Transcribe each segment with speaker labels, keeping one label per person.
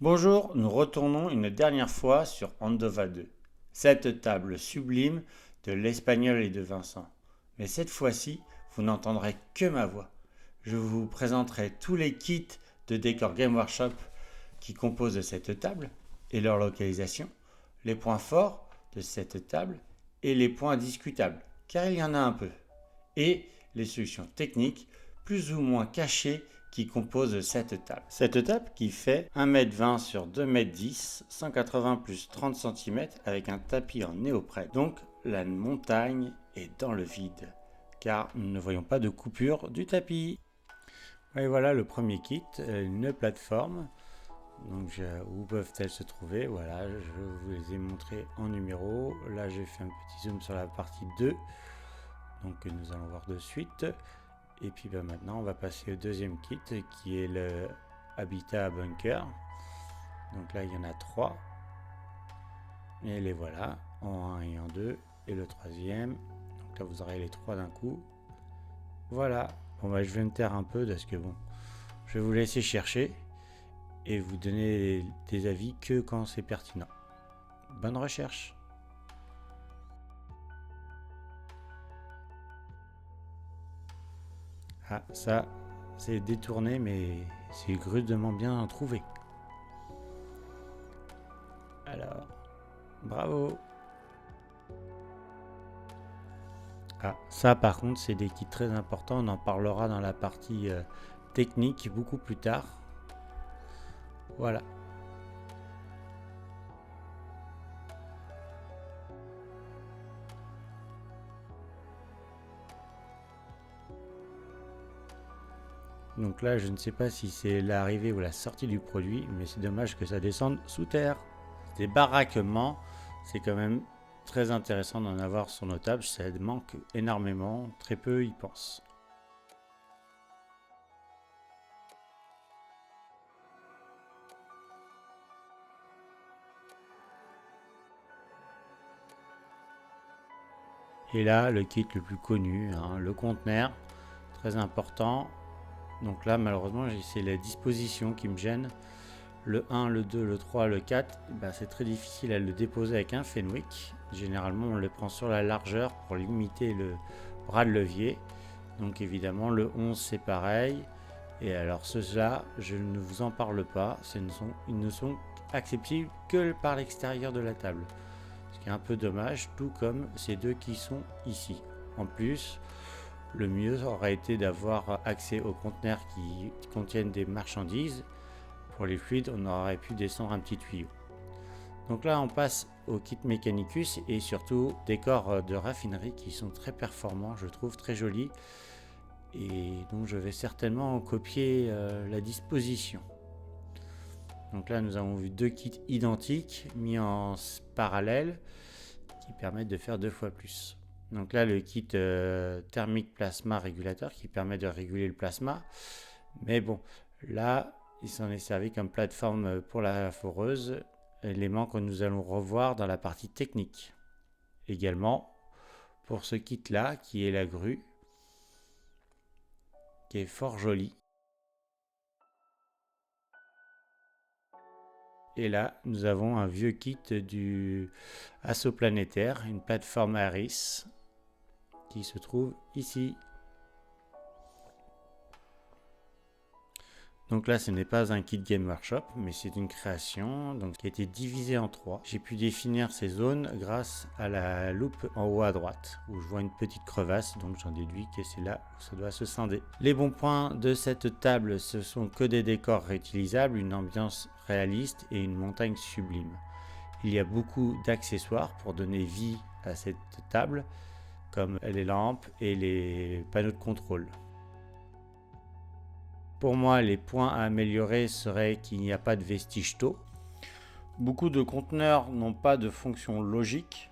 Speaker 1: Bonjour, nous retournons une dernière fois sur Andova 2, cette table sublime de l'Espagnol et de Vincent. Mais cette fois-ci, vous n'entendrez que ma voix. Je vous présenterai tous les kits de décor Game Workshop qui composent cette table et leur localisation, les points forts de cette table et les points discutables, car il y en a un peu, et les solutions techniques plus ou moins cachées qui composent cette table. Cette table qui fait 1,20 m sur 2,10 m, 180 plus 30 cm avec un tapis en néoprène. Donc la montagne est dans le vide, car nous ne voyons pas de coupure du tapis. Et voilà le premier kit, une plateforme. Donc où peuvent-elles se trouver? Voilà, je vous les ai montrés en numéro. Là j'ai fait un petit zoom sur la partie 2, donc que nous allons voir de suite. Et puis maintenant on va passer au deuxième kit qui est le Habitat Bunker. Donc là il y en a 3. Et les voilà, en 1 et en 2. Et le troisième. Donc là vous aurez les 3 d'un coup. Voilà. Bon bah je vais me taire un peu parce que bon, je vais vous laisser chercher et vous donner des avis que quand c'est pertinent. Bonne recherche. Ah ça c'est détourné mais c'est grudement bien trouvé. Alors, bravo. Ah, ça par contre c'est des kits très importants, on en parlera dans la partie technique beaucoup plus tard. Voilà. Donc là je ne sais pas si c'est l'arrivée ou la sortie du produit, mais c'est dommage que ça descende sous terre. Des baraquements, c'est quand même très intéressant d'en avoir sur nos tables, ça manque énormément, très peu y pensent. Et là, le kit le plus connu, le conteneur, très important. Donc là, malheureusement, c'est la disposition qui me gêne. Le 1, le 2, le 3, le 4, c'est très difficile à le déposer avec un Fenwick. Généralement, on le prend sur la largeur pour limiter le bras de levier. Donc évidemment, le 11, c'est pareil. Et alors ceux-là, je ne vous en parle pas. Ils ne sont accessibles que par l'extérieur de la table. Ce qui est un peu dommage, tout comme ces deux qui sont ici. En plus, le mieux aurait été d'avoir accès aux conteneurs qui contiennent des marchandises. Pour les fluides, on aurait pu descendre un petit tuyau. Donc là, on passe au kit Mechanicus et surtout décors de raffinerie qui sont très performants, je trouve très jolis. Et donc je vais certainement copier la disposition. Donc là, nous avons vu deux kits identiques mis en parallèle qui permettent de faire 2 fois plus. Donc là, le kit thermique plasma régulateur qui permet de réguler le plasma. Mais bon, là, il s'en est servi comme plateforme pour la foreuse, élément que nous allons revoir dans la partie technique. Également, pour ce kit-là, qui est la grue, qui est fort jolie. Et là, nous avons un vieux kit du Assaut Planétaire, une plateforme Harris, qui se trouve ici. Donc là, ce n'est pas un kit Game Workshop, mais c'est une création qui a été divisée en 3. J'ai pu définir ces zones grâce à la loupe en haut à droite, où je vois une petite crevasse, donc j'en déduis que c'est là où ça doit se scinder. Les bons points de cette table, ce sont que des décors réutilisables, une ambiance réaliste et une montagne sublime. Il y a beaucoup d'accessoires pour donner vie à cette table, comme les lampes et les panneaux de contrôle. Pour moi, les points à améliorer seraient qu'il n'y a pas de vestige taux. Beaucoup de conteneurs n'ont pas de fonction logique,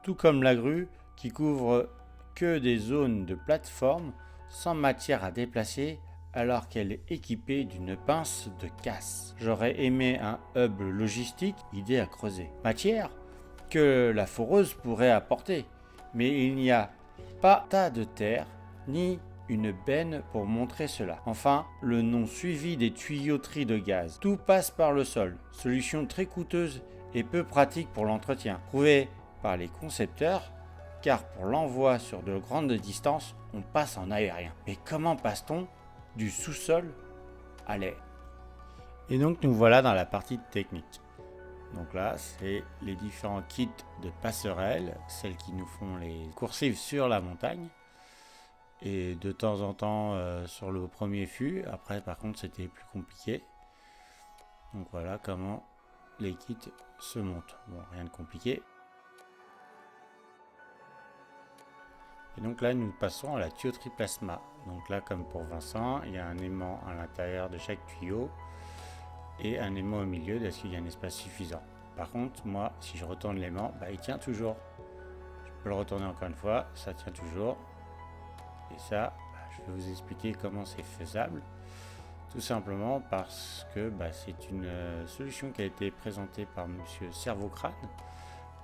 Speaker 1: tout comme la grue qui couvre que des zones de plateforme sans matière à déplacer alors qu'elle est équipée d'une pince de casse. J'aurais aimé un hub logistique, idée à creuser. Matière que la foreuse pourrait apporter, mais il n'y a pas tas de terre ni une benne pour montrer cela. Enfin, le nom suivi des tuyauteries de gaz. Tout passe par le sol, solution très coûteuse et peu pratique pour l'entretien. Prouvée par les concepteurs, car pour l'envoi sur de grandes distances, on passe en aérien. Mais comment passe-t-on du sous-sol à l'air? Et donc nous voilà dans la partie technique. Donc là, c'est les différents kits de passerelles, celles qui nous font les coursives sur la montagne. Et de temps en temps sur le premier fût. Après, par contre, c'était plus compliqué. Donc voilà comment les kits se montent. Bon, rien de compliqué. Et donc là, nous passons à la tuyauterie plasma. Donc là, comme pour Vincent, il y a un aimant à l'intérieur de chaque tuyau et un aimant au milieu parce qu'il y a un espace suffisant. Par contre, moi, si je retourne l'aimant, il tient toujours. Je peux le retourner encore une fois, ça tient toujours. Et ça, je vais vous expliquer comment c'est faisable. Tout simplement parce que c'est une solution qui a été présentée par Monsieur Cerveau-Crâne,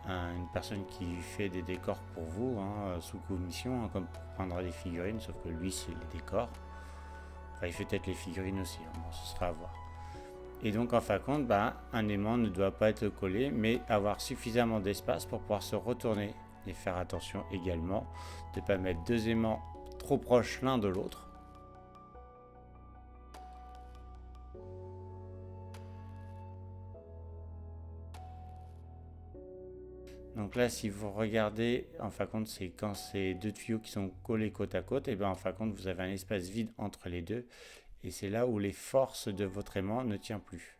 Speaker 1: une personne qui fait des décors pour vous, sous commission, comme pour peindre des figurines, sauf que lui, c'est les décors. Enfin, il fait peut-être les figurines aussi, bon, ce sera à voir. Et donc, en fin de compte, un aimant ne doit pas être collé, mais avoir suffisamment d'espace pour pouvoir se retourner. Et faire attention également de ne pas mettre deux aimants trop proches l'un de l'autre. Donc là, si vous regardez, en fin de compte, c'est quand ces deux tuyaux qui sont collés côte à côte, et en fin de compte, vous avez un espace vide entre les deux. Et c'est là où les forces de votre aimant ne tiennent plus.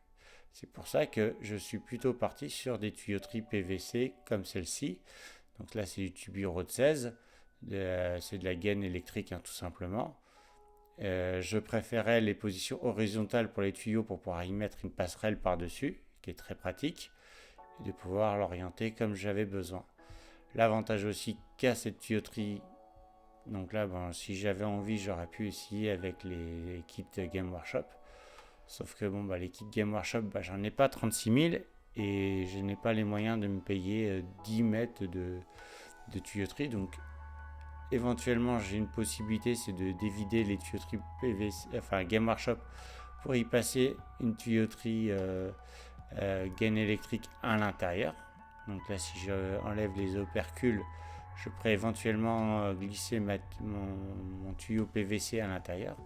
Speaker 1: C'est pour ça que je suis plutôt parti sur des tuyauteries PVC comme celle-ci. Donc là, c'est du tuburo de 16. C'est de la gaine électrique, tout simplement. Je préférais les positions horizontales pour les tuyaux pour pouvoir y mettre une passerelle par-dessus, qui est très pratique, et de pouvoir l'orienter comme j'avais besoin. L'avantage aussi qu'a cette tuyauterie, donc là, si j'avais envie, j'aurais pu essayer avec les kits Game Workshop. Sauf que les kits Game Workshop, j'en ai pas 36 000 et je n'ai pas les moyens de me payer 10 mètres de tuyauterie. Donc éventuellement, j'ai une possibilité, c'est de dévider les tuyauteries PVC, enfin Game Workshop, pour y passer une tuyauterie gaine électrique à l'intérieur. Donc là, si j'enlève les opercules, je pourrais éventuellement glisser mon tuyau PVC à l'intérieur.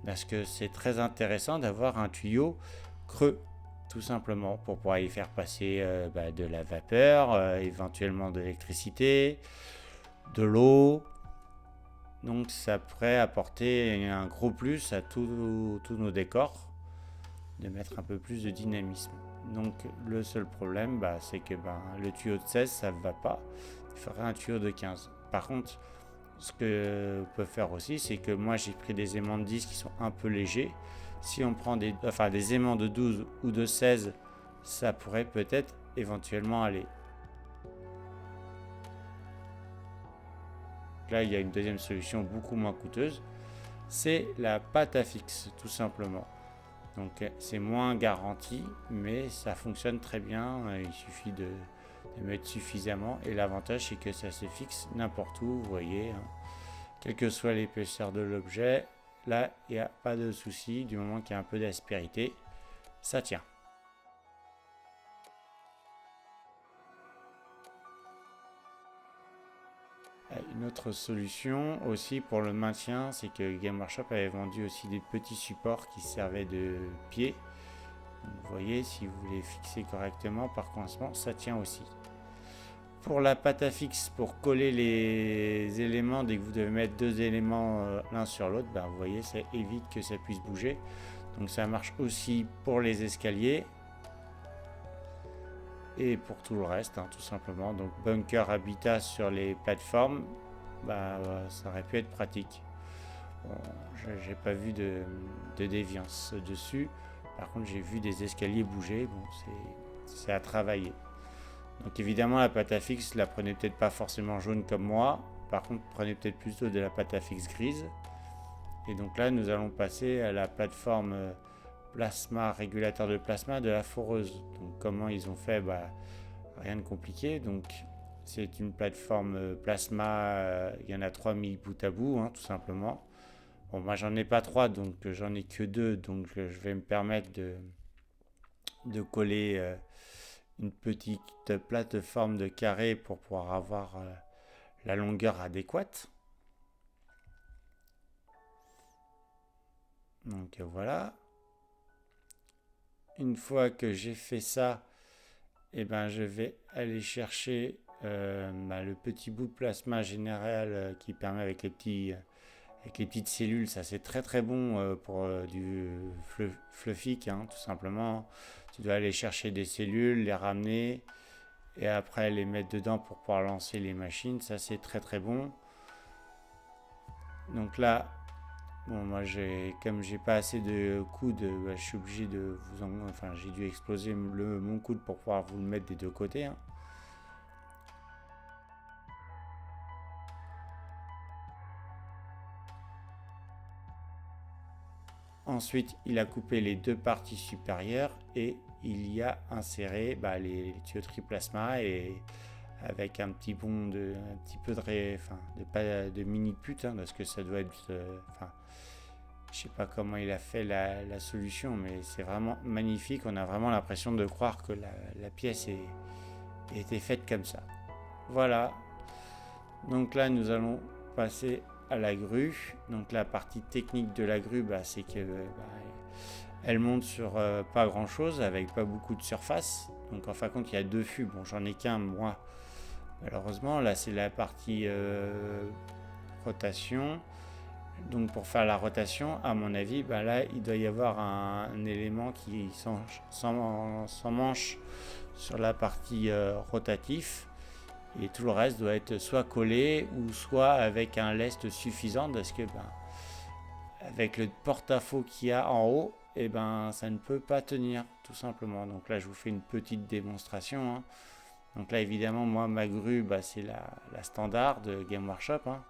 Speaker 1: Parce que c'est très intéressant d'avoir un tuyau creux, tout simplement, pour pouvoir y faire passer de la vapeur, éventuellement de l'électricité, de l'eau. Donc ça pourrait apporter un gros plus à tous nos décors, de mettre un peu plus de dynamisme. Donc le seul problème, c'est que le tuyau de 16, ça ne va pas. Il faudrait un tuyau de 15. Par contre, ce que on peut faire aussi, c'est que moi j'ai pris des aimants de 10 qui sont un peu légers. Si on prend des aimants de 12 ou de 16, ça pourrait peut-être éventuellement aller. Là, il y a une deuxième solution beaucoup moins coûteuse, c'est la pâte à fixe, tout simplement. Donc c'est moins garanti, mais ça fonctionne très bien. Il suffit de mettre suffisamment, et l'avantage c'est que ça se fixe n'importe où, vous voyez, quelle que soit l'épaisseur de l'objet. Là, il n'y a pas de souci, du moment qu'il y a un peu d'aspérité, ça tient. Une autre solution aussi pour le maintien, c'est que Game Workshop avait vendu aussi des petits supports qui servaient de pied. Donc, vous voyez, si vous les fixez correctement par coincement, ça tient aussi. Pour la pâte à fixe, pour coller les éléments, dès que vous devez mettre deux éléments l'un sur l'autre, vous voyez, ça évite que ça puisse bouger. Donc ça marche aussi pour les escaliers et pour tout le reste, tout simplement. Donc bunker habitat sur les plateformes, ça aurait pu être pratique. Bon, j'ai pas vu de déviance dessus. Par contre, j'ai vu des escaliers bouger. Bon, c'est à travailler. Donc évidemment, la pâte à fixe, la prenez peut-être pas forcément jaune comme moi. Par contre, prenez peut-être plutôt de la pâte à fixe grise. Et donc là, nous allons passer à la plateforme plasma, régulateur de plasma de la foreuse. Donc comment ils ont fait, rien de compliqué. Donc c'est une plateforme plasma, il y en a 3000 bout à bout, tout simplement. Bon, moi j'en ai pas trois, donc j'en ai que deux, donc je vais me permettre de coller une petite plateforme de carré pour pouvoir avoir la longueur adéquate. Donc voilà. Une fois que j'ai fait ça, eh ben, je vais aller chercher le petit bout de plasma général qui permet avec les petites cellules. Ça c'est très très bon pour du fluffic, hein, tout simplement. Tu dois aller chercher des cellules, les ramener et après les mettre dedans pour pouvoir lancer les machines. Ça c'est très très bon. Donc là, bon, moi, comme j'ai pas assez de coudes, je suis obligé de enfin, j'ai dû exploser mon coude pour pouvoir vous le mettre des deux côtés, hein. Ensuite, il a coupé les deux parties supérieures et il y a inséré les tuyauteries plasma et avec un petit peu de mini pute, hein, parce que ça doit être, je sais pas comment il a fait la solution, mais c'est vraiment magnifique. On a vraiment l'impression de croire que la pièce était faite comme ça. Voilà. Donc là, nous allons passer à la grue. Donc la partie technique de la grue, c'est que elle monte sur pas grand chose, avec pas beaucoup de surface. Donc en fin de compte, il y a deux fûts. Bon, j'en ai qu'un moi. Malheureusement, là c'est la partie rotation. Donc pour faire la rotation, à mon avis, là il doit y avoir un élément qui s'emmanche sur la partie rotatif et tout le reste doit être soit collé ou soit avec un lest suffisant parce que avec le porte-à-faux qu'il y a en haut, ça ne peut pas tenir tout simplement. Donc là je vous fais une petite démonstration, hein. Donc là évidemment moi ma grue c'est la standard de Game Workshop, hein.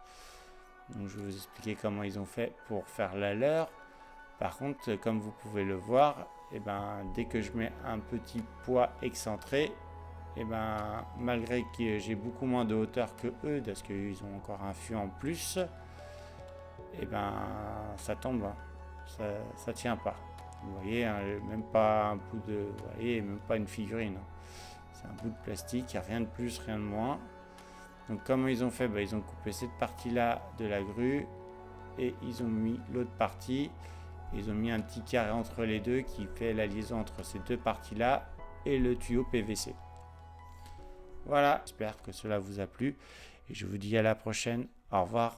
Speaker 1: Donc je vais vous expliquer comment ils ont fait pour faire la leur. Par contre, comme vous pouvez le voir, dès que je mets un petit poids excentré, malgré que j'ai beaucoup moins de hauteur que eux, parce qu'ils ont encore un fût en plus, ça tombe, hein. Ça tient pas. Vous voyez, hein, même pas un bout de, vous voyez, même pas une figurine, hein. C'est un bout de plastique, rien de plus, rien de moins. Donc comment ils ont fait, ils ont coupé cette partie-là de la grue et ils ont mis l'autre partie. Ils ont mis un petit carré entre les deux qui fait la liaison entre ces deux parties-là et le tuyau PVC. Voilà, j'espère que cela vous a plu et je vous dis à la prochaine. Au revoir.